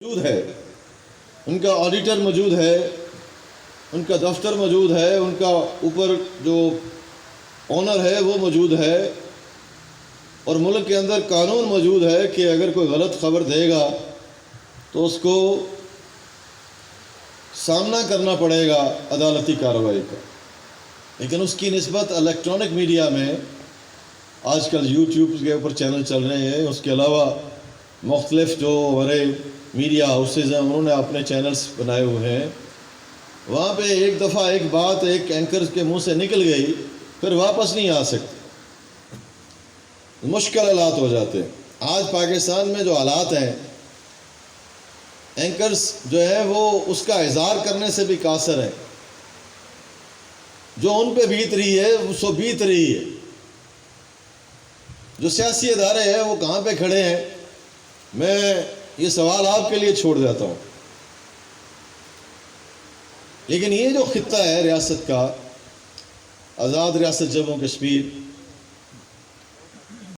موجود ہے، ان کا آڈیٹر موجود ہے، ان کا دفتر موجود ہے، ان کا اوپر جو اونر ہے وہ موجود ہے، اور ملک کے اندر قانون موجود ہے کہ اگر کوئی غلط خبر دے گا تو اس کو سامنا کرنا پڑے گا عدالتی کارروائی کا۔ لیکن اس کی نسبت الیکٹرانک میڈیا میں آج کل یوٹیوب کے اوپر چینل چل رہے ہیں، اس کے علاوہ مختلف جو بڑے میڈیا ہاؤسز ہیں انہوں نے اپنے چینلز بنائے ہوئے ہیں، وہاں پہ ایک دفعہ ایک بات ایک اینکر کے منہ سے نکل گئی پھر واپس نہیں آ سکتی، مشکل حالات ہو جاتے ہیں۔ آج پاکستان میں جو حالات ہیں، اینکرز جو ہے وہ اس کا اظہار کرنے سے بھی قاصر ہیں، جو ان پہ بیت رہی ہے وہ سو بیت رہی ہے۔ جو سیاسی ادارے ہیں وہ کہاں پہ کھڑے ہیں، میں یہ سوال آپ کے لیے چھوڑ دیتا ہوں۔ لیکن یہ جو خطہ ہے ریاست کا، آزاد ریاست جموں کشمیر،